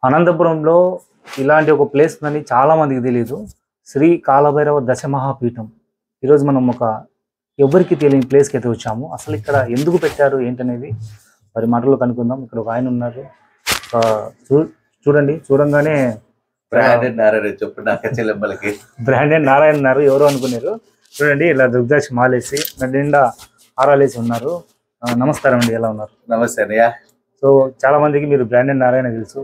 అనంతపురంలో ఇలాంటి ఒక ప్లేస్ ఉందని చాలా మందికి తెలియదు. శ్రీ కాలభైరవ దశమహాపీఠం. ఈరోజు మనం ఎవరికి తెలియని ప్లేస్కి అయితే వచ్చాము. అసలు ఇక్కడ ఎందుకు పెట్టారు ఏంటనేది వారి మాటల్లో కనుక్కుందాం. ఇక్కడ ఒక ఆయన ఉన్నారు. చూడండి, చూడంగానే బ్రాండెడ్ నారాయణ ఉన్నారు. ఎవరు అనుకున్నారు? చూడండి, ఇలా దుర్గాక్షి మాలేసి నిండా హారాలేసి ఉన్నారు. నమస్కారం అండి, ఎలా ఉన్నారు? నమస్తే అన్నయ్య. సో చాలా మందికి మీరు బ్రాండెడ్ నారాయణ తెలుసు,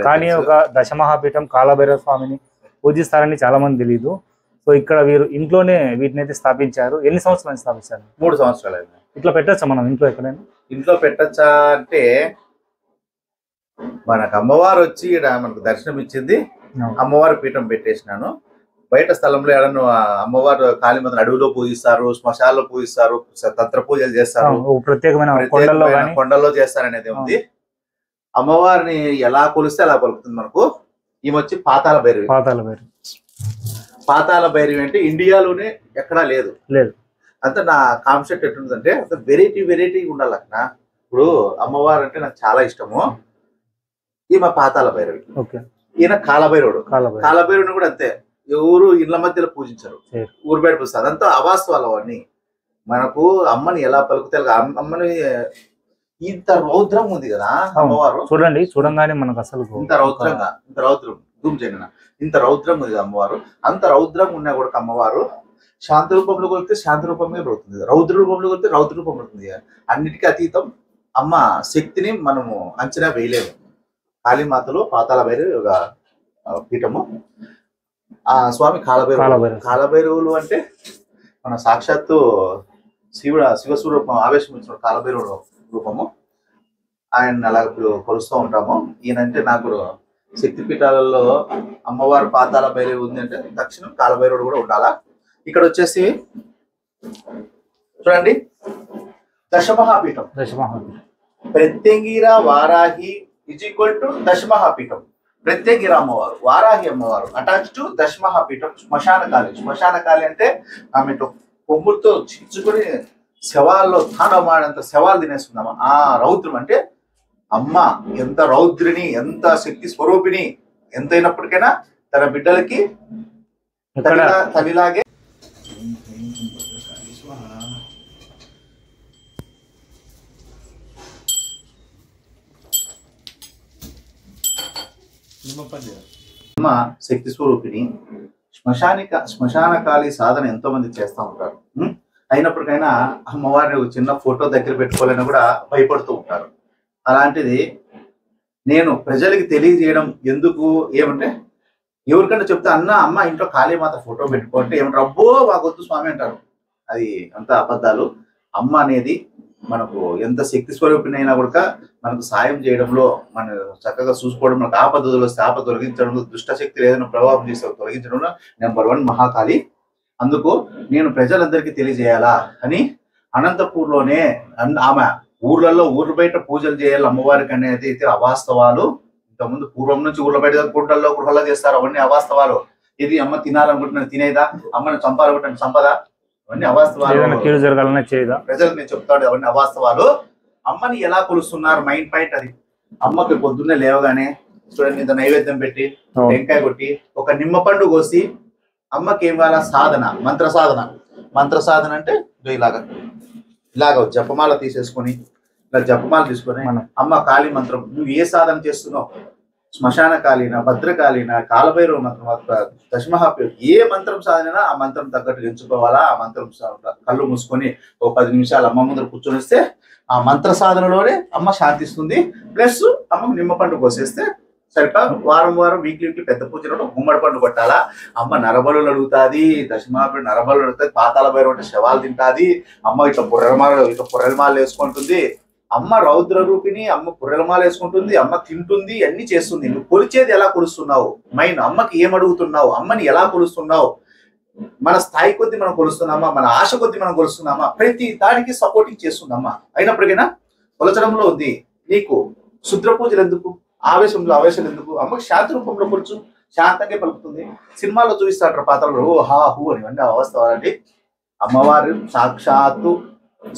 కానీ ఒక దశమహాపీఠం కాలభైరవ స్వామిని పూజిస్తారని చాలా మంది తెలియదు. సో ఇక్కడ వీరు ఇంట్లోనే వీటిని అయితే స్థాపించారు. ఎన్ని సంవత్సరాలు స్థాపించారు? 3 సంవత్సరాలు అయింది. ఇట్లా పెట్టచ్చా మనం ఇంట్లో? ఎక్కడైనా ఇంట్లో పెట్టచ్చా అంటే, మనకు అమ్మవారు వచ్చి మనకు దర్శనం ఇచ్చింది. అమ్మవారి పీఠం పెట్టేసినాను. బయట స్థలంలో ఏడన్నా అమ్మవారు కాళీమాతను అడవిలో పూజిస్తారు, శ్మశాలలో పూజిస్తారు, తంత్ర పూజలు చేస్తారు, ప్రత్యేకమైన కొండల్లో చేస్తారనేది ఉంది. అమ్మవారిని ఎలా కొలిస్తే అలా పలుకుతుంది. మనకు ఈమె వచ్చి పాతాళ భైరవి. పాతాళ భైరవి అంటే ఇండియాలోనే ఎక్కడా లేదు. అంతే నా కాన్సెప్ట్ ఎట్లుంటుందంటే, అంత వెరైటీ ఉండాలి అక్కడ. ఇప్పుడు అమ్మవారు అంటే నాకు చాలా ఇష్టము. ఈమె పాతాళ భైరవి, ఈయన కాలభైరవుడు. కాలభైరవుని కూడా అంతే, ఎవరు ఇళ్ల మధ్యలో పూజించారు, ఊరు బయట పూజిస్తారు. అదంతా అవాస్తవాలు అవన్నీ. మనకు అమ్మని ఎలా పలుకుతే అమ్మని ఇంత రౌద్రం ఉంది కదా అమ్మవారు. చూడండి, చూడంగానే మనకు అసలు ఇంత రౌద్రం ధూమ్ చేయన ఇంత రౌద్రం ఉంది అమ్మవారు. అంత రౌద్రం ఉన్నా కూడా అమ్మవారు శాంతి రూపంలో కొలితే శాంతి రూపంగా పడుతుంది, రౌద్ర రూపంలో కొలితే రౌద్ర రూపం పడుతుంది. అన్నిటికీ అతీతం అమ్మ శక్తిని మనము అంచనా వేయలేము. కాళీమాతలో పాతాళ భైరవి ఒక పీఠము. ఆ స్వామి కాలభైరవులు అంటే మన సాక్షాత్తు శివస్వరూపం ఆవేశం ఇచ్చిన కాలభైరవుడు రూపము. ఆయన అలా కొలుస్తూ ఉంటాము. ఈయనంటే నాకు శక్తి పీఠాలలో అమ్మవారు పాతాళ భైరవి ఉంది అంటే దక్షిణం కాలభైరవుడు కూడా ఉండాలా. ఇక్కడ వచ్చేసి చూడండి, దశమహాపీఠం. Pratyangira Varahi is equal to దశమహాపీఠం. ప్రత్యేకిర అమ్మవారు, వారాహి అమ్మవారు అటాచ్ టు దశమహాపీఠం. శ్మశానకాలి అంటే ఆమె కొమ్ములతో చించుకుని శవాల్లో తాండవమాడంత శవాలు తినేస్తున్నామా. ఆ రౌద్రం అంటే అమ్మ ఎంత రౌద్రిని, ఎంత శక్తి స్వరూపిణి. ఎంతైనప్పటికైనా తన బిడ్డలకి తల్లిలాగే. అమ్మ శక్తి స్వరూపిణి. శ్మశానకాళి సాధన ఎంతో మంది చేస్తూ ఉంటారు. అయినప్పటికైనా అమ్మవారిని ఒక చిన్న ఫోటో దగ్గర పెట్టుకోవాలని కూడా భయపడుతూ ఉంటారు. అలాంటిది నేను ప్రజలకి తెలియజేయడం ఎందుకు ఏమంటే, ఎవరికైనా చెప్తే అమ్మ ఇంట్లో కాళీమాత ఫోటో పెట్టుకుంటే ఏమంటారు, అబ్బో మాకొద్దు స్వామి అంటారు. అది అంత అబద్ధాలు. అమ్మ అనేది మనకు ఎంత శక్తి స్వరూపిణైనా కూడా మనకు సాయం చేయడంలో, మనం చక్కగా చూసుకోవడం, మనకు ఆపదలు వస్తే ఆపద తొలగించడంలో, దుష్టశక్తులు ఏదైనా ప్రభావం చేస్తే తొలగించడంలో నెంబర్ 1 మహాకాళి. అందుకు నేను ప్రజలందరికీ తెలియజేయాలా అని అనంతపూర్లోనే ఆమె ఊర్లలో ఊర్ల బయట పూజలు చేయాలి అమ్మవారికి అనేది అయితే అవాస్తవాలు. ఇంతకుముందు పూర్వం నుంచి ఊర్ల బయట గుడ్డల్లో గృహాల్లో చేస్తారు, అవన్నీ అవాస్తవాలు. ఇది అమ్మ తినాలనుకుంటున్నాను తినేదా, అమ్మని చంపాలనుకుంటున్నాను చంపదా, అవన్నీ అవాస్తవాలు. ప్రజలకు నేను చెప్తాడు అవన్నీ అవాస్తవాలు. అమ్మని ఎలా కొలుస్తున్నారు మైండ్ పాయింట్ అది. అమ్మకి పొద్దున్నే లేవగానే చూడండి, ఇంత నైవేద్యం పెట్టి టెంకాయ కొట్టి ఒక నిమ్మ పండు కోసి అమ్మకి ఏం కావాల సాధన, మంత్ర సాధన అంటే ఇలాగ జపమాల తీసేసుకొని, ఇలా జపమాల తీసుకొని అమ్మ కాళీ మంత్రం నువ్వు ఏ సాధన చేస్తున్నావు, శ్మశాన కాళీన, భద్రకాళీన, కాలభైరవ మంత్రం, దశమహాపీఠం, ఏ మంత్రం సాధనైనా ఆ మంత్రం తగ్గట్టు ఎంచుకోవాలా. ఆ మంత్రం కళ్ళు మూసుకొని ఒక 10 నిమిషాలు అమ్మ ముందర కూర్చొనిస్తే ఆ మంత్ర సాధనలోనే అమ్మ శాంతిస్తుంది. ప్లస్ అమ్మ నిమ్మ పండు కోసేస్తే సరిపా. వారం వీక్లీ పెద్ద పూజలో గుమ్మడి పండు కొట్టాలా. అమ్మ నరబలు అడుగుతుంది, దశమహాపీఠం నరబలు అడుగుతుంది, పాతాళ భైరవ అంటే శవాలు తింటుంది. అమ్మ ఇట్లా పుర్రెలమాలు వేసుకుంటుంది. అమ్మ రౌద్ర రూపిణి, అమ్మ పుర్రెలమాలు వేసుకుంటుంది, అమ్మ తింటుంది, అన్ని చేస్తుంది. నువ్వు కొలిచేది ఎలా కొలుస్తున్నావు, మైండ్ అమ్మకి ఏం అడుగుతున్నావు, అమ్మని ఎలా కొలుస్తున్నావు, మన స్థాయి కొద్ది మనం కొలుస్తున్నామా, మన ఆశ కొద్ది మనం కొలుస్తున్నామా, ప్రతి దానికి సపోర్టింగ్ చేస్తుందమ్మా. అయినప్పటికైనా కొలచడంలో ఉంది. నీకు శుద్ర పూజలు ఎందుకు, ఆవేశాలు ఎందుకు, అమ్మకి శాంతి రూపంలో కొలుచు, శాంతంగా పలుకుతుంది. సినిమాలో చూపిస్తాడు పాత్రలు హా హూ అని, ఇవన్నీ అవస్థ. అమ్మవారు సాక్షాత్తు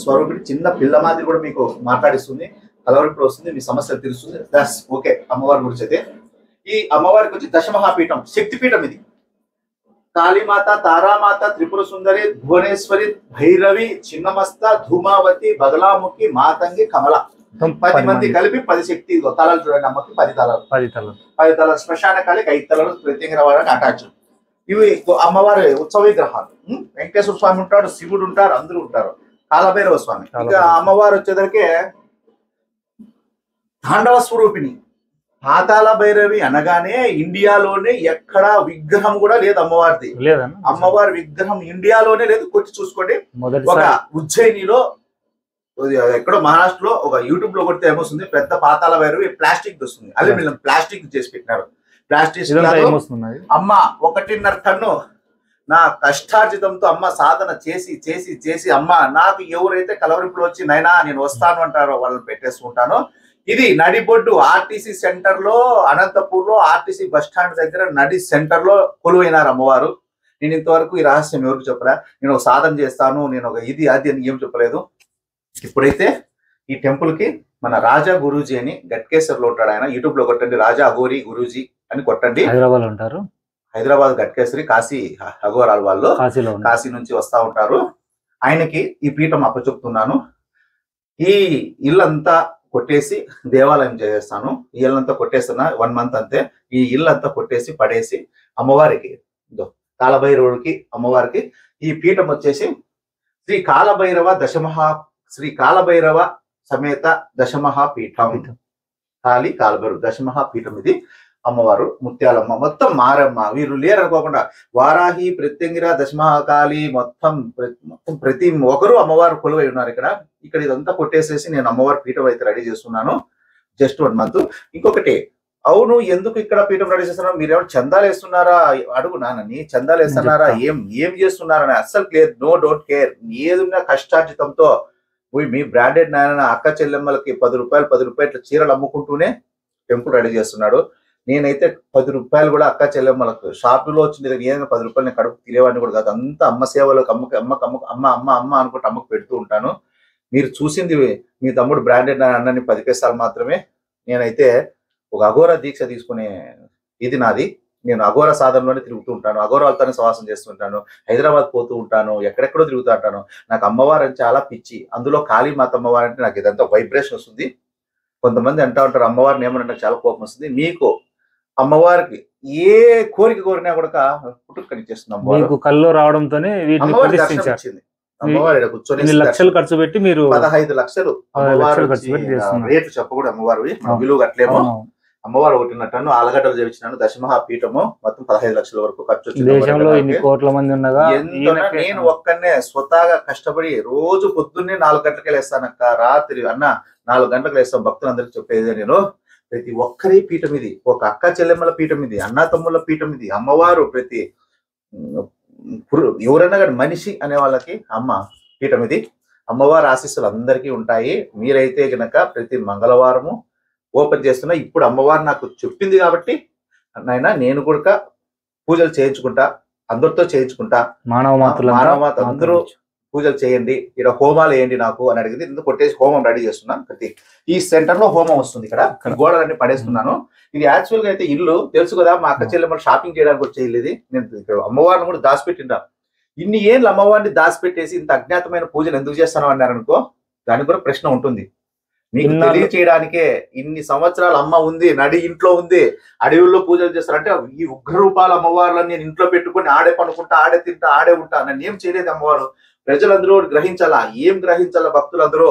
స్వరూపిణి, చిన్న పిల్ల మాదిరి కూడా మీకు మాట్లాడిస్తుంది, కలవరింపులు వస్తుంది, మీ సమస్యలు తీరుస్తుంది. దస్ ఓకే అమ్మవారి గురించి అయితే. ఈ అమ్మవారికి వచ్చి దశమహాపీఠం, శక్తిపీఠం ఇది. కాళీమాత, తారామాత, త్రిపుర సుందరి, భువనేశ్వరి, భైరవి, చిన్నమస్త, ధూమావతి, బగలాముఖి, మాతంగి, కమల, 10 మంది కలిపి 10 శక్తి తలలు. చూడండి అమ్మకి 10 తలలు, 10 తలలు. శ్మశాన కాళికి 5 తలలు ప్రత్యేకంగా అటాచ్. ఇవి అమ్మవారి ఉత్సవ విగ్రహాలు. వెంకటేశ్వర స్వామి ఉంటాడు, శివుడు ఉంటారు, అందరూ ఉంటారు. కాలభైరవ స్వామి. ఇక అమ్మవారు వచ్చేసరికి తాండవ స్వరూపిణి. పాతాళ భైరవి అనగానే ఇండియాలోనే ఎక్కడా విగ్రహం కూడా లేదు అమ్మవారిది. అమ్మవారి విగ్రహం ఇండియాలోనే లేదు. కొట్టి చూసుకోండి. ఒక ఉజ్జయినిలో, ఎక్కడో మహారాష్ట్రలో ఒక యూట్యూబ్ లో కొడితే ఏమొస్తుంది, పెద్ద పాతాళ భైరవి ప్లాస్టిక్ వస్తుంది. అదే వీళ్ళు ప్లాస్టిక్ చేసి పెట్టినారు. ప్లాస్టిక్ అమ్మ 1.5 టన్ను నా కష్టార్జితంతో అమ్మ సాధన చేసి చేసి చేసి అమ్మ నాకు ఎవరైతే కలవరింపులు వచ్చి నైనా నేను వస్తాను అంటారో వాళ్ళని పెట్టేసుకుంటాను. ఇది నడిబొడ్డు ఆర్టీసీ సెంటర్ లో, అనంతపూర్ లో ఆర్టీసీ బస్ స్టాండ్ దగ్గర నడి సెంటర్ లో కొలువైనారు అమ్మవారు. నేను ఇంతవరకు ఈ రహస్యం ఎవరికి చెప్పలే. నేను ఒక సాధన చేస్తాను, నేను ఒక ఇది అది అని ఏం చెప్పలేదు. ఇప్పుడైతే ఈ టెంపుల్ కి మన రాజా గురూజీ అని గట్కేశ్వర్లో ఉంటాడు ఆయన. యూట్యూబ్ లో కొట్టండి, రాజా అఘోరి గురూజీ అని కొట్టండి. హైదరాబాద్ ఉంటారు. హైదరాబాద్ గట్కేశ్వరి, కాశీ అఘోరాలు వాళ్ళు కాశీ నుంచి వస్తా ఉంటారు. ఆయనకి ఈ పీఠం అప్పచెప్తున్నాను. ఈ ఇల్లంతా కొట్టేసి దేవాలయం చేసేస్తాను. ఈ ఇల్లంతా కొట్టేస్తున్నా 1 మంత్ అంతే. ఈ ఇల్లంతా కొట్టేసి పడేసి అమ్మవారికి, కాలభైరవుడికి అమ్మవారికి ఈ పీఠం వచ్చేసి శ్రీ కాలభైరవ సమేత దశమహాపీఠం. కాలభైరవ దశమహాపీఠం ఇది. అమ్మవారు ముత్యాలమ్మ, మొత్తం మారమ్మ, వీరు లేరు అనుకోకుండా వారాహి, ప్రత్యంగిర, దశమహాకాళి, మొత్తం ప్రతి ఒక్కరు అమ్మవారు కొలువై ఉన్నారు ఇక్కడ ఇదంతా కొట్టేసేసి నేను అమ్మవారి పీఠం అయితే రెడీ చేస్తున్నాను. Just 1 month. ఇంకొకటి, అవును ఎందుకు ఇక్కడ పీఠం రెడీ చేస్తున్నారు, మీరు ఎవరు చందాలు వేస్తున్నారా అడుగు నాన్నని. చందాలు వేస్తున్నారా, ఏం చేస్తున్నారని అస్సలు క్లియర్. No, don't care. ఏదున్నా కష్టార్జితంతో మీ బ్రాండెడ్ నాయన అక్క చెల్లెమ్మలకి 10 రూపాయలు చీరలు అమ్ముకుంటూనే టెంపుల్ రెడీ చేస్తున్నాడు. నేనైతే 10 రూపాయలు కూడా అక్క చెల్లెమ్మలకు షాపులో వచ్చింది ఏదైనా 10 రూపాయలు నేను కడుపు తినేవాడిని కూడా కాదు. అంతా అమ్మ సేవలకు అమ్మ అనుకుంటే అమ్మకు పెడుతూ ఉంటాను. మీరు చూసింది మీ తమ్ముడు బ్రాండెడ్ అన్నని 10 పైసలు మాత్రమే. నేనైతే ఒక అఘోర దీక్ష తీసుకునే ఇది నాది. నేను అఘోర సాధనలోనే తిరుగుతూ ఉంటాను, అఘోరాలతోనే సవాసం చేస్తుంటాను, హైదరాబాద్ పోతూ ఉంటాను, ఎక్కడెక్కడో తిరుగుతూ ఉంటాను. నాకు అమ్మవారు అని చాలా పిచ్చి. అందులో కాళీమాత అమ్మవారు అంటే నాకు ఇదంతా వైబ్రేషన్ వస్తుంది. కొంతమంది అంటూ ఉంటారు అమ్మవారిని ఏమన్నా నాకు చాలా కోపం వస్తుంది. మీకు అమ్మవారికి ఏ కోరిక కోరినా కూడా పుట్టుకనిచ్చేస్తుంది అమ్మవారు. కళ్ళు రావడంతోనే అమ్మవారు కూర్చొని లక్షలు ఖర్చు పెట్టి మీరు 15 లక్షలు రేట్లు చెప్పకూడదు. అమ్మవారు విలువ కట్టలేము. అమ్మవారు 1.5 టన్ను ఆలగడ్డలు చేయించినాను. దశమహాపీఠము మొత్తం 15 లక్షల వరకు ఖర్చు వచ్చింది. నేను ఒక్కనే స్వతహాగా కష్టపడి రోజు పొద్దున్నే 4 గంటలకి లేస్తానక్క, రాత్రి అన్న 4 గంటలకు లేస్తాం. భక్తులందరికీ చెప్పేది నేను, ప్రతి ఒక్కరి పీఠం ఇది. ఒక అక్క చెల్లెమ్మల పీఠం ఇది, అన్నా తమ్ముళ్ళ పీఠం ఇది. అమ్మవారు ప్రతి ఎవరన్నా కానీ మనిషి అనే వాళ్ళకి అమ్మ పీఠం ఇది. అమ్మవారి ఆశీస్సులు అందరికీ ఉంటాయి. మీరైతే గనక ప్రతి మంగళవారము ఓపెన్ చేస్తున్నా. ఇప్పుడు అమ్మవారు నాకు చెప్పింది కాబట్టి నాయన నేను కూడా పూజలు చేయించుకుంటా, అందరితో చేయించుకుంటా. మానవమాత అందరూ పూజలు చేయండి, ఇక్కడ హోమాలు వేయండి నాకు అని అడిగింది. ఇందుకు కొట్టేసి హోమం రెడీ చేస్తున్నాను. ప్రతి ఈ సెంటర్ లో హోమం వస్తుంది. ఇక్కడ గోడలన్నీ పడేస్తున్నాను. ఇది యాక్చువల్ గా అయితే ఇల్లు తెలుసు కదా, మా అక్క చెల్లెమ్మలు షాపింగ్ చేయడానికి వచ్చే ఇల్లు ఇది. నేను ఇక్కడ అమ్మవారిని కూడా దాచిపెట్టిండా. ఇన్ని ఏళ్ళు అమ్మవారిని దాచిపెట్టేసి ఇంత అజ్ఞాతమైన పూజలు ఎందుకు చేస్తాను అన్నారు అనుకో, దానికి కూడా ప్రశ్న ఉంటుంది. మీకు తెలియచేయడానికే ఇన్ని సంవత్సరాలు అమ్మ ఉంది, నడి ఇంట్లో ఉంది, అడవుల్లో పూజలు చేస్తారంటే ఈ ఉగ్ర రూపాల అమ్మవార్లను నేను ఇంట్లో పెట్టుకుని ఆడే పనుకుంటా, ఆడే తింటా, ఆడే ఉంటా. నన్ను ఏం చేయలేదు అమ్మవారు. ప్రజలందరూ గ్రహించాలా, ఏం గ్రహించాలా భక్తులందరూ.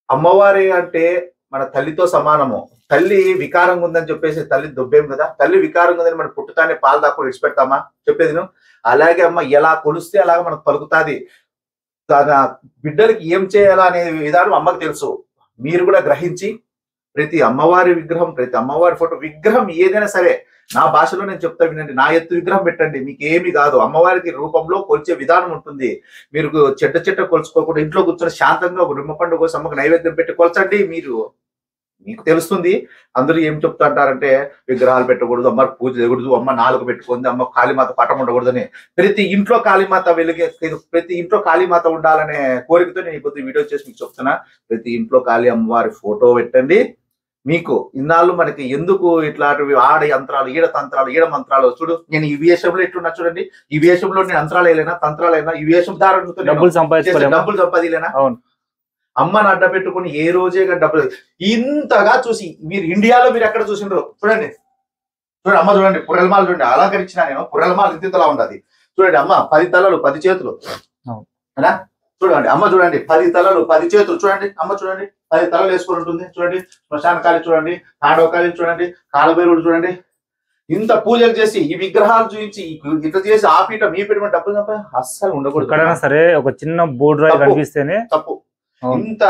అమ్మవారి అంటే మన తల్లితో సమానము. తల్లి వికారంగా ఉందని చెప్పేసి తల్లి దొబ్బేం కదా. తల్లి వికారంగా ఉందని మనం పుట్టుతానే పాలు దాక్కుని విడిచిపెడతామా చెప్పేది. అలాగే అమ్మ ఎలా కొలిస్తే అలాగే మనకు పలుకుతాది. తన బిడ్డలకి ఏం చేయాలా అనే విధానం అమ్మకు తెలుసు. మీరు కూడా గ్రహించి ప్రతి అమ్మవారి విగ్రహం, ప్రతి అమ్మవారి ఫోటో విగ్రహం ఏదైనా సరే నా భాషలో నేను చెప్తా వినండి. నా ఎత్తు విగ్రహం పెట్టండి, మీకు ఏమి కాదు. అమ్మవారికి రూపంలో కొలిచే విధానం ఉంటుంది. మీరు చెట్ట కొలుచుకోకుండా ఇంట్లో కూర్చొని శాంతంగా ఒక రిమ్మ పండుగ కోసం అమ్మకు నైవేద్యం పెట్టి కొలచండి. మీకు తెలుస్తుంది. అందరూ ఏం చెప్తా అంటారంటే విగ్రహాలు పెట్టకూడదు, అమ్మ పూజ చేయకూడదు, అమ్మ 4 పెట్టుకుంది, అమ్మ కాళీమాత పటం ఉండకూడదని. ప్రతి ఇంట్లో కాళీమాత ప్రతి ఇంట్లో కాళీమాత ఉండాలనే కోరికతో నేను ఇప్పుడు వీడియో చేసి మీకు చెప్తున్నా. ప్రతి ఇంట్లో కాళీ అమ్మవారి ఫోటో పెట్టండి. మీకు ఇన్నాళ్ళు మనకి ఎందుకు ఇట్లాంటివి ఆడ యంత్రాలు ఈడ తంత్రాలు ఈడ మంత్రాలు చూడు, నేను ఈ వేషంలో ఎట్లున్నా చూడండి, ఈ వేషంలో నేను అంతరాలు వేయలేనా తంత్రాలు అయినా, ఈ వేషం దారుతో డబ్బులు సంపాదించుకోలేమా? డబ్బులు సంపాదిలేనా? అవును. అమ్మని అడ్డ పెట్టుకుని ఏ రోజే డబ్బులు ఇంతగా చూసి మీరు ఇండియాలో మీరు ఎక్కడ చూసిండ్రు చూడండి. చూడండి అమ్మ, చూడండి పుర్రెలమాల చూడండి, అలంకరించిన నేను పుర్రెలమాల ఇంతలా ఉండదు. చూడండి అమ్మ 10 తలలు 10 చేతులు అలా చూడండి. అమ్మ చూడండి 10 తలలు 10 చేతులు చూడండి. అమ్మ చూడండి 10 తలలు వేసుకొని ఉంటుంది చూడండి. శ్మశాన కాళి చూడండి, తాండవ కాళి చూడండి, కాలభైరుడు చూడండి. ఇంత పూజలు చేసి ఈ విగ్రహాలు చూపించి ఇట్లా చేసి ఆ పీఠం ఈ పీఠం డబ్బులు తప్ప అస్సలు ఉండకూడదు. ఎక్కడైనా సరే ఒక చిన్న బోర్డు రాయి కనిపిస్తేనే తప్పు. ఇంత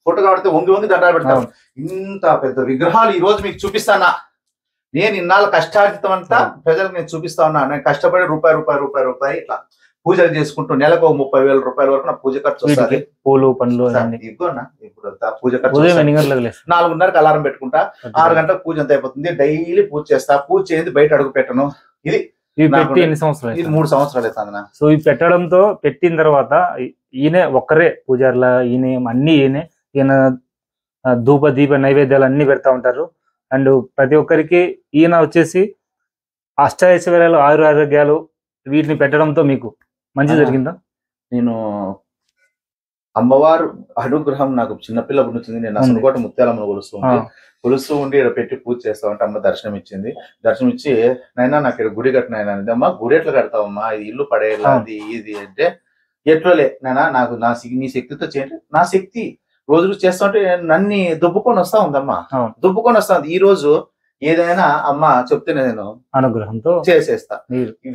ఫోటో కాబట్టి వంగి వంగి దండాలు పెడతాం. ఇంత పెద్ద విగ్రహాలు ఈ రోజు మీకు చూపిస్తానా, నేను ఇన్నాళ్ళ కష్టార్జితం అంతా ప్రజలకు నేను చూపిస్తా ఉన్నా. నేను కష్టపడి రూపాయి ఇట్లా పూజలు చేసుకుంటూ నెలకు 30,000 రూపాయల వరకు నా పూజ ఖర్చు వస్తుంది. పూలు పండ్లు ఇవ్వనా ఇప్పుడు పూజ ఖర్చు 4:30కి అలారం పెట్టుకుంటా, 6 గంటలకు పూజ ఎంత అయిపోతుంది. డైలీ పూజ చేస్తా. పూజ చేయండి బయట అడుగు పెట్టను. ఇది పెట్టి ఎన్ని సంవత్సరాలు? ఇది 3 సంవత్సరాలు అవుతుంది. సో ఇవి పెట్టడంతో పెట్టిన తర్వాత ఈయన ఒక్కరే పూజారుల, ఈయన అన్ని ఈయన ధూప దీప నైవేద్యాలు అన్ని పెడతా ఉంటారు. అండ్ ప్రతి ఒక్కరికి ఈయన వచ్చేసి అష్టైశ్వర్యాలు ఆరోగ్యాలు వీటిని పెట్టడంతో మీకు మంచి జరిగిందా? నేను అమ్మవారు అనుగ్రహం నాకు చిన్నపిల్ల వచ్చింది. నేను అసలుకోట ముత్యాలమ్మను కొలుస్తూ ఉండి ఇక్కడ పెట్టి పూజ చేస్తా ఉంటే అమ్మ దర్శనం ఇచ్చింది. దర్శనం ఇచ్చి నైనా నాకు ఇక్కడ గుడి కట్టిన అమ్మ, గుడి ఎట్లా కడతావమ్మా, ఇది ఇల్లు పడేలా అది ఇది అంటే ఎట్లలే నైనా నాకు నీ శక్తితో చేయండి. నా శక్తి రోజులు చేస్తా ఉంటే నన్ను దుబ్బుకొని వస్తా ఉందమ్మా, దుబ్బుకొని వస్తా ఉంది. ఈ రోజు ఏదైనా అమ్మ చెప్తే నేను అనుగ్రహంతో చేసేస్తా.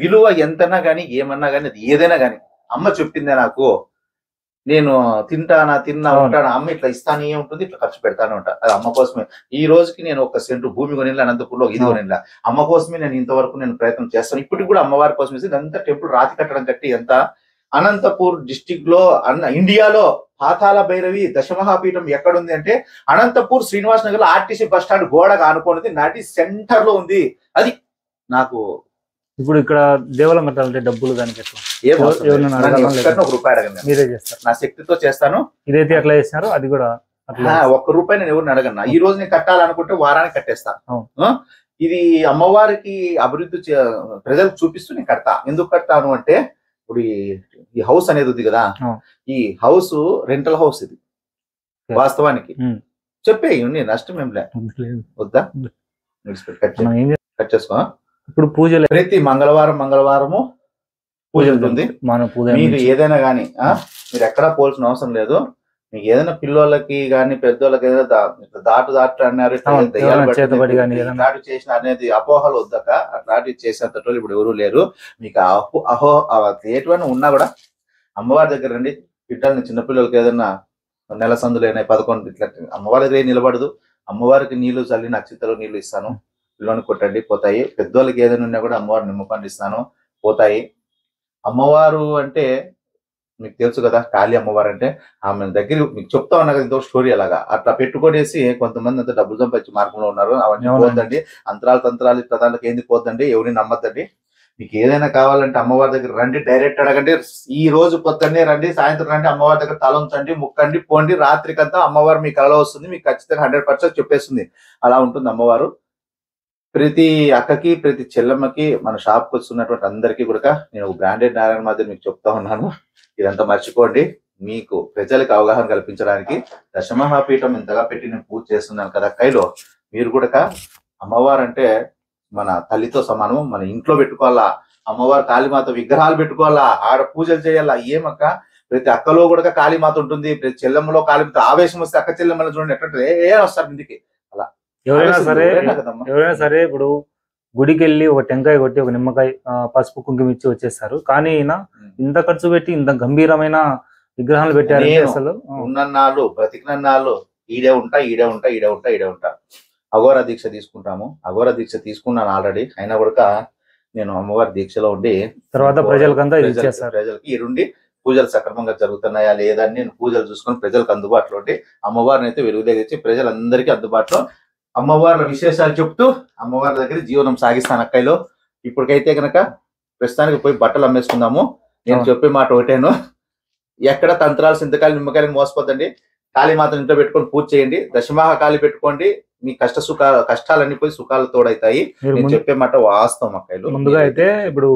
విలువ ఎంతన్నా గానీ ఏమన్నా గానీ అది ఏదైనా గానీ అమ్మ చెప్పిందే నాకు. నేను తిన్నా ఉంటాను, అమ్మ ఇట్లా ఇస్తానే ఉంటుంది, ఇట్లా ఖర్చు పెడతానే ఉంటా. అది అమ్మ కోసమే. ఈ రోజుకి నేను 1 సెంటు భూమి కొనిలా, అనంతపూర్లో ఇది కొనిలా. అమ్మ కోసమే నేను ఇంతవరకు నేను ప్రయత్నం చేస్తాను. ఇప్పటికి కూడా అమ్మవారి కోసం ఇదంతా టెంపుల్ రాతి కట్టడం కట్టి ఎంత అనంతపూర్ డిస్టిక్ లో ఇండియాలో పాతాళ భైరవి దశమహాపీఠం ఎక్కడుంది అంటే అనంతపూర్ శ్రీనివాస్ నగర్ లో ఆర్టీసీ బస్ స్టాండ్ గోడగా అనుకున్నది నటి సెంటర్ లో ఉంది. అది నాకు ఇప్పుడు ఇక్కడ దేవాలయం కట్టాలంటే డబ్బులు దానికి ₹1 అడగను, మీరే చేస్తారు. నా శక్తితో చేస్తాను. ఇదైతే ఎట్లా చేసినారో అది కూడా ₹1 నేను ఎవరిని అడగను. ఈ రోజు నేను కట్టాలనుకుంటే వారానికి కట్టేస్తాను. ఇది అమ్మవారికి అభివృద్ధి ప్రజలకు చూపిస్తూ నేను కడతా. ఎందుకు కడతాను అంటే ఇప్పుడు ఈ హౌస్ అనేది ఉంది కదా, ఈ హౌస్ రెంటల్ హౌస్. ఇది వాస్తవానికి చెప్పే నష్టం ఏం లేదు. వద్దా కట్ చేసుకో. ఇప్పుడు పూజలు ప్రతి మంగళవారము పూజ ఉంటుంది. మీకు ఏదైనా గానీ మీరు ఎక్కడా పోల్సిన అవసరం లేదు. మీకు ఏదైనా పిల్లలకి గానీ పెద్దోళ్ళకి ఏదైనా దాటు అన్నారు, దాటు చేసిన అనేది అపోహలు వద్దక అట్లాంటివి చేసేంత ఇప్పుడు ఎవరు లేరు. మీకు ఎటువంటి ఉన్నా కూడా అమ్మవారి దగ్గర రండి. పిల్లల్ని చిన్నపిల్లలకి ఏదైనా నెల సందులైనా 11 ఇట్లా అమ్మవారి దగ్గర నిలబడదు. అమ్మవారికి నీళ్లు చల్లి నక్షత్రాలు నీళ్లు ఇస్తాను, పిల్లల్ని కొట్టండి పోతాయి. పెద్దోళ్ళకి ఏదైనా ఉన్నా కూడా అమ్మవారు నిమ్మపండి ఇస్తాను, పోతాయి. అమ్మవారు అంటే మీకు తెలుసు కదా, కాళీ అమ్మవారు అంటే ఆమె దగ్గర మీకు చెప్తా ఉన్నా కదా ఇంకో స్టోరీ. అలాగా అట్లా పెట్టుకొనేసి కొంతమంది అంతా డబ్బులు సంపాదించే మార్గంలో ఉన్నారు. అవన్నీ పోద్దండి. తంత్రాలు ప్రధానికి ఏంది పోద్దండి, ఎవరిని నమ్మద్దండి. మీకు ఏదైనా కావాలంటే అమ్మవారి దగ్గర రండి, డైరెక్ట్ అడగండి. ఈ రోజు పొద్దున్నే రండి, సాయంత్రం రండి, అమ్మవారి దగ్గర తల ఉంచండి, ముక్కండి, పోండి. రాత్రికంతా అమ్మవారు మీ కళలో వస్తుంది. మీకు ఖచ్చితంగా 100% చెప్పేస్తుంది. అలా ఉంటుంది అమ్మవారు. ప్రతి అక్కకి ప్రతి చెల్లెమ్మకి మన షాప్కి వస్తున్నటువంటి అందరికీ కూడా నేను బ్రాండెడ్ నారాయణ మాదిరి మీకు చెప్తా ఉన్నాను. ఇదంతా మర్చిపోండి. మీకు ప్రజలకు అవగాహన కల్పించడానికి దశమహాపీఠం ఇంతగా పెట్టి నేను పూజ చేస్తున్నాను కదా కైలో. మీరు కూడా అమ్మవారు అంటే మన తల్లితో సమానం. మన ఇంట్లో పెట్టుకోవాలా, అమ్మవారు కాళీమాత విగ్రహాలు పెట్టుకోవాలా, ఆడ పూజలు చేయాలా. ఏమక్క ప్రతి అక్కలో కూడా కాళీమాత ఉంటుంది, ప్రతి చెల్లెమ్మలో కాళీమాత. ఆవేశం వస్తే అక్క చెల్లెమ్మలో చూడండి ఎట్లా వస్తారు ఇంటికి. అలా ఎవరైనా సరే ఇప్పుడు గుడికి వెళ్ళి ఒక టెంకాయ కొట్టి ఒక నిమ్మకాయ పసుపు కుంకుమ ఇచ్చి వచ్చేస్తారు. కానీ ఈయన ఇంత ఖర్చు పెట్టి ఇంత గంభీరమైన విగ్రహాలు పెట్టారు. అసలు ఉన్నన్నాళ్ళు బ్రతికినన్నాళ్ళు ఈడే ఉంటా. అఘోర దీక్ష తీసుకుంటాము. అఘోర దీక్ష తీసుకున్నాను ఆల్రెడీ. అయినా కూడా నేను అమ్మవారి దీక్షలో ఉండి తర్వాత ప్రజలకంతా ప్రజలకి ఈరుండి పూజలు సక్రమంగా జరుగుతున్నాయా లేదా అని నేను పూజలు చూసుకొని ప్రజలకు అందుబాటులో ఉండి అమ్మవారిని అయితే వెలుగుదేగించి ప్రజలందరికీ అందుబాటులో అమ్మవార్ల విశేషాలు చెప్తూ అమ్మవారి దగ్గర జీవనం సాగిస్తాను అక్కయ్యలో. ఇప్పటికైతే కనుక ప్రస్తుతానికి పోయి బట్టలు అమ్మేసుకుందాము. నేను చెప్పే మాట ఒకటేను, ఎక్కడ తంత్రాలు సింతకాయలు నిమ్మకాయలు మోసపోద్దండి. కాళీమాతను ఇంట్లో పెట్టుకొని పూజ చేయండి. దశమహా కాళీ పెట్టుకోండి. మీ కష్టాలన్నీ పోయి సుఖాలు తోడైతాయి. నేను చెప్పే మాట వాస్తవం అక్కలు. ముందుగా అయితే ఇప్పుడు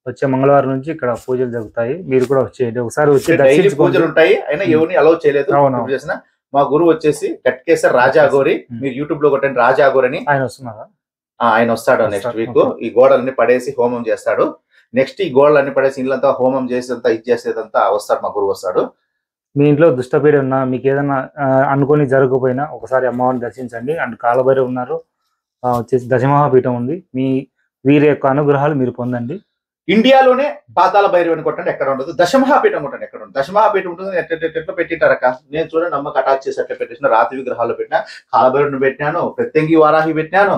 వచ్చే మంగళవారం నుంచి ఇక్కడ పూజలు జరుగుతాయి, మీరు కూడా వచ్చేయండి ఒకసారి వచ్చి. డైలీ పూజలు ఉంటాయి, అయినా ఎవరిని అలౌ చేయలేదు. చేసిన మా గురువు వచ్చేసి కట్కేసర్ రాజాగోరి, మీరు యూట్యూబ్ లో కొట్టండి రాజాగోరి అని. ఆయన వస్తున్నారా? ఆయన వస్తాడు నెక్స్ట్ వీక్. ఈ గోడలన్నీ పడేసి హోమం చేస్తాడు. నెక్స్ట్ ఈ గోడలన్నీ పడేసి ఇల్లంతా హోమం చేసేదంతా ఇది చేసేదంతా వస్తాడు, మా గురువు వస్తాడు. మీ ఇంట్లో దుష్టపీడ ఉన్నా, మీకు ఏదైనా అనుకొని జరగకపోయినా ఒకసారి అమ్మవారిని దర్శించండి. అండ్ కాలభైరవ్ ఉన్నారు, వచ్చేసి దశమహాపీఠం ఉంది, వీరి యొక్క అనుగ్రహాలు మీరు పొందండి. ఇండియాలోనే పాతాళ భైరవి అని కొట్టండి, ఎక్కడ ఉండదు. దశమహాపీఠం కొట్టండి, ఎక్కడ ఉండదు. దశమహాపీఠం ఉంటుంది, ఎట్లా పెట్టింటారక్క. నేను చూడండి అమ్మకి అటాచ్ చేసి ఎట్లా పెట్టేసిన రాతి విగ్రహాల్లో పెట్టినా, కాలభైరుని పెట్టినాను, ప్రత్యంగి వారాహి పెట్టినాను.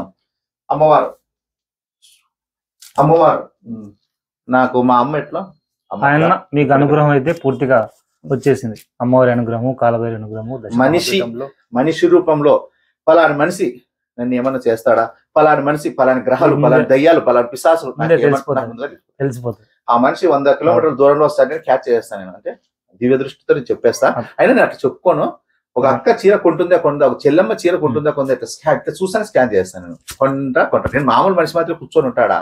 అమ్మవారు నాకు మా అమ్మ ఎట్లా ఆయన మీకు అనుగ్రహం అయితే పూర్తిగా వచ్చేసింది. అమ్మవారి అనుగ్రహము, కాలభైరవి అనుగ్రహము. మనిషి రూపంలో పలాని మనిషి నన్ను ఏమన్నా చేస్తాడా, పలాని మనిషి, పలాని గ్రహాలు, పలాని దయ్యాలు, పలాని పిశాసులు తెలిసిపోతుంది. ఆ మనిషి 100 కిలోమీటర్ల దూరంలో వస్తాడని క్యాచ్ చేస్తాను నేను. అంటే దివ్య దృష్టితో నేను చెప్పేస్తా. అయినా నేను అట్లా చెప్పుకోను. ఒక అక్క చీర కొంటుందా కొందా, ఒక చెల్లెమ్మ చీర కొంటుందా కొందా, ఇట్లా చూసాను స్కాన్ చేస్తాను నేను. కొంటా నేను మామూలు మనిషి మాత్రం కూర్చొని ఉంటాడా,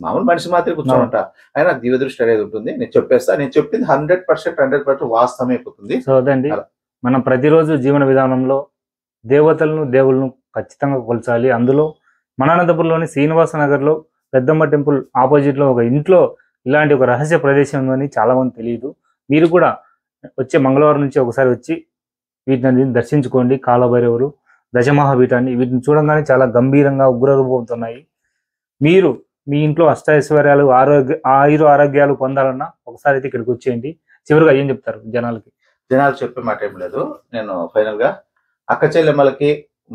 మామూలు మనిషి మాత్రం కూర్చొని ఉంటా. అయినా నాకు దివ్య దృష్టి అనేది ఉంటుంది. నేను చెప్పేస్తా. నేను చెప్పింది 100% వాస్తవమే అయిపోతుంది. సో అదండి, మనం ప్రతిరోజు జీవన విధానంలో దేవతలను దేవుళ్ళను ఖచ్చితంగా కొలచాలి. అందులో మన అనంతపురంలోని శ్రీనివాస నగర్లో పెద్దమ్మ టెంపుల్ ఆపోజిట్ లో ఒక ఇంట్లో ఇలాంటి ఒక రహస్య ప్రదేశం ఉందని చాలా మంది తెలియదు. మీరు కూడా వచ్చే మంగళవారం నుంచి ఒకసారి వచ్చి వీటిని దర్శించుకోండి. కాలభైరవులు, దశమహాపీఠాన్ని, వీటిని చూడంగానే చాలా గంభీరంగా ఉగ్ర రూపంతున్నాయి. మీరు మీ ఇంట్లో అష్టైశ్వర్యాలు, ఆరోగ్యాలు పొందాలన్నా ఒకసారి అయితే ఇక్కడికి వచ్చేయండి. చివరిగా ఏం చెప్తారు జనాలకి? జనాలు చెప్పే మాట ఏం లేదు. నేను ఫైనల్ గా అక్క చెల్లెమ్మలకి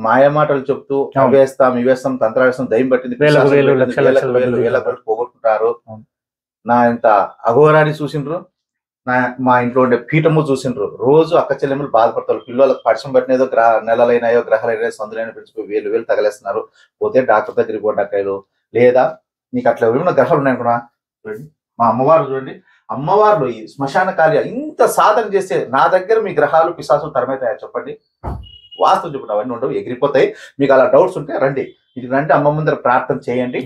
మాయమాటలు చెప్తూ ఇవేస్తాం తంత్రావేస్తాం, దయ్యం పట్టింది, వేల పోగొట్టుకుంటారు. నా ఇంత అఘోరాన్ని చూసిండ్రు, మా ఇంట్లో ఉండే పీఠము చూసిండ్రు. రోజు అక్క చెల్లెమ్మలు బాధపడతారు. పిల్లలకు పడిసం పట్టినదో నెలలైనాయో గ్రహాలైనాయో సందులైన పిలిచిపోయి వేలు తగలేస్తున్నారు. పోతే డాక్టర్ దగ్గరికి పోండి అక్కలు. లేదా నీకు అట్లా ఏమైనా గ్రహాలు ఉన్నాయనుకున్నా చూడండి, మా అమ్మవారు చూడండి. అమ్మవారు ఈ శ్మశాన కాళీ ఇంత సాధన చేస్తే నా దగ్గర మీ గ్రహాలు పిశాసులు తరమవుతాయా చెప్పండి? వాస్తవం చెప్పండి, అవన్నీ ఉండవు, ఎగిరిపోతాయి. మీకు అలా డౌట్స్ ఉంటే రండి, ఇది రండి, అమ్మ ముందర ప్రార్థన చేయండి,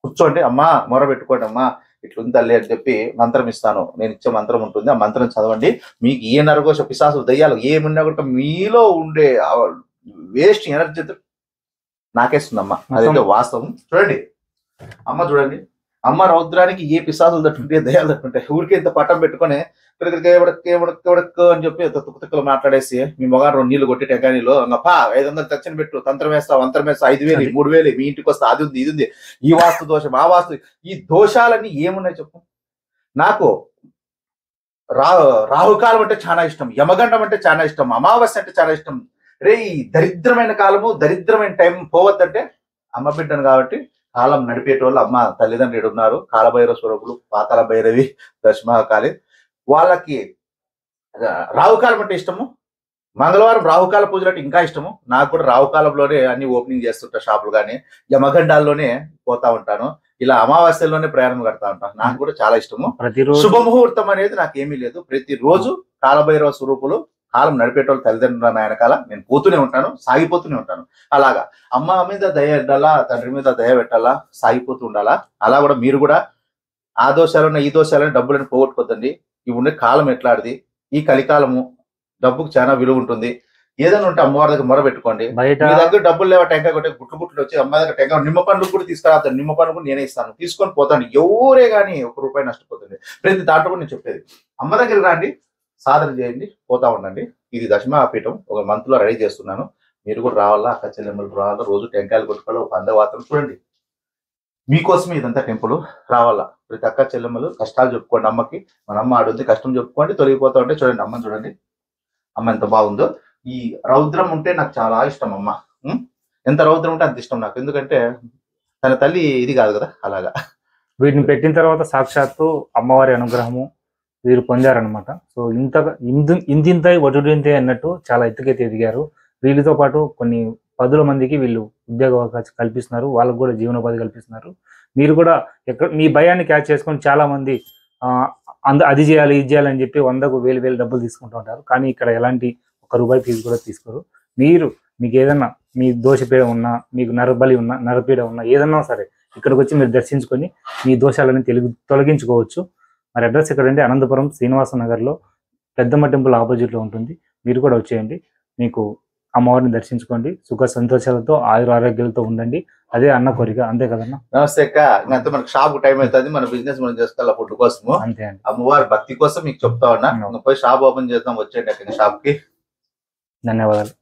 కూర్చోండి, అమ్మ మొర పెట్టుకోండి, అమ్మ ఇట్లుంది తల్లి అని చెప్పి మంత్రం ఇస్తాను. నేను ఇచ్చే మంత్రం ఉంటుంది, ఆ మంత్రం చదవండి. మీకు ఏ నరఘోష పిశాసులు దయ్యాలు ఏమున్నా కూడా మీలో ఉండే వేస్ట్ ఎనర్జీ నాకేస్తుందమ్మా. అదైతే వాస్తవం. చూడండి అమ్మ, చూడండి అమ్మ రౌద్రానికి ఏ పిశాసులు తట్టుకుంటే దయ్యాలు తట్టుకుంటాయి. ఊరికి ఇంత పట్టం పెట్టుకుని అని చెప్పి తుక్కలు మాట్లాడేసి మీ మొగారు నీళ్లు కొట్టి టెంకానీలో పా 500 తెచ్చని పెట్టు, తంత్రం వేస్తా, వంతరం వేస్తా, 5,000 3,000 మీ ఇంటికి వస్తా, అది ఉంది ఇది ఉంది, ఈ వాస్తు దోషం ఆ వాస్తు. ఈ దోషాలన్నీ ఏమున్నాయి చెప్పు? నాకు రాహుకాలం అంటే చాలా ఇష్టం, యమగండం అంటే చాలా ఇష్టం, అమావాస్య అంటే చాలా ఇష్టం. రే ఈ దరిద్రమైన కాలము, దరిద్రమైన టైం పోవద్దంటే అమ్మ బిడ్డను కాబట్టి కాలం నడిపేటోళ్ళు అమ్మ తల్లిదండ్రులు ఉన్నారు. కాలభైరవ స్వరూపులు, పాతాళ భైరవి, దశమహాకాళి. వాళ్ళకి రాహుకాలం అంటే ఇష్టము. మంగళవారం రాహుకాల పూజలు అంటే ఇంకా ఇష్టము. నాకు కూడా రాహుకాలంలోనే అన్ని ఓపెనింగ్ చేస్తుంటా షాపులు, కానీ యమగండాల్లోనే పోతా ఉంటాను. ఇలా అమావాస్యలోనే ప్రయాణం కడతా ఉంటాను. నాకు కూడా చాలా ఇష్టము. ప్రతిరోజు శుభముహూర్తం అనేది నాకు ఏమీ లేదు. ప్రతిరోజు కాలభైరవ స్వరూపులు, కాలం నడిపేటోళ్ళు తల్లిదండ్రుల నాయనకాల నేను పోతూనే ఉంటాను, సాగిపోతూనే ఉంటాను. అలాగా అమ్మ మీద దయ పెట్టాలా, తండ్రి మీద దయ పెట్టాలా, సాగిపోతూ ఉండాలా. అలా కూడా మీరు కూడా ఆ దోషాలను ఈ దోషాలను డబ్బులను పోగొట్టుకోద్దండి. ఇవి ఉండే కాలం ఎట్లాడిది, ఈ కలికాలము, డబ్బుకు చాలా విలువ ఉంటుంది. ఏదైనా ఉంటే అమ్మవారి దగ్గర మొర పెట్టుకోండి. మీ దగ్గర డబ్బులు లేవా, టెంకాయ కొట్టే గుట్లు వచ్చి అమ్మ దగ్గర టెంకాయ, నిమ్మ పండ్లు కూడా తీసుకురాస్తాను, నిమ్మ పండ్లు కూడా నేనే ఇస్తాను, తీసుకొని పోతాను. ఎవరే కానీ ₹1 నష్టపోతుంది. ప్రతి దాంట్లో కూడా నేను చెప్పేది, అమ్మ దగ్గర రండి, సాధన చేయండి, పోతా ఉండండి. ఇది దశమహాపీఠం, ఒక మంత్ లో రెడీ చేస్తున్నాను. మీరు కూడా రావాలా, అక్క చెల్లెమ్మలు రావాలా, రోజు టెంకాయలు కొట్టుకోవాలి, ఒక అందవాతం చూడండి. మీకోసమే ఇదంతా టెంపుల్. రావాలా ప్రతి అక్క చెల్లెమ్మలు, కష్టాలు చెప్పుకోండి అమ్మకి. మన అమ్మ ఆడుంది, కష్టం చెప్పుకోండి, తొలగిపోతా ఉంటే చూడండి అమ్మని చూడండి, అమ్మ ఎంత బాగుందో. ఈ రౌద్రం ఉంటే నాకు చాలా ఇష్టం. అమ్మ ఎంత రౌద్రం ఉంటే అంత ఇష్టం నాకు, ఎందుకంటే తన తల్లి ఇది కాదు కదా. అలాగా వీటిని పెట్టిన తర్వాత సాక్షాత్తు అమ్మవారి అనుగ్రహము వీరు పొందారనమాట. సో ఇంతింతై వటుడింతే అన్నట్టు చాలా ఎత్తుకైతే ఎదిగారు. వీళ్ళతో పాటు కొన్ని 10 మందికి వీళ్ళు ఉద్యోగ అవకాశం కల్పిస్తున్నారు, వాళ్ళకు కూడా జీవనోపాధి కల్పిస్తున్నారు. మీరు కూడా ఎక్కడ మీ భయాన్ని క్యాచ్ చేసుకొని చాలా మంది అది చేయాలి ఇది చేయాలని చెప్పి 100కు 1000 డబ్బులు తీసుకుంటూ ఉంటారు. కానీ ఇక్కడ ఎలాంటి ₹1 ఫీజు కూడా తీసుకోరు. మీకు ఏదైనా మీ దోషపీడ ఉన్నా, మీకు నరబలి ఉన్నా, నరపీడ ఉన్నా, ఏదన్నా సరే ఇక్కడికి వచ్చి మీరు దర్శించుకొని మీ దోషాలని తొలగించుకోవచ్చు. మరి అడ్రస్ ఎక్కడంటే అనంతపురం శ్రీనివాస నగర్లో పెద్దమ్మ టెంపుల్ ఆపోజిట్లో ఉంటుంది. మీరు కూడా వచ్చేయండి. మీకు అమ్మవారిని దర్శించుకోండి, సుఖ సంతోషాలతో ఆయుర ఆరోగ్యాలతో ఉండండి. అదే అన్న కోరిక. అంతే కదన్నా? నమస్తే అక్క. ఇంకంతా మనకు షాప్ టైం అవుతుంది, మన బిజినెస్ మనం చేసుకోవాలి ఫుడ్ కోసము. అంతే అండి. అమ్మవారి భక్తి కోసం మీకు చెప్తా ఉన్నా. పోయి షాప్ ఓపెన్ చేద్దాం, వచ్చేయండి అక్కడ షాప్ కి. ధన్యవాదాలు.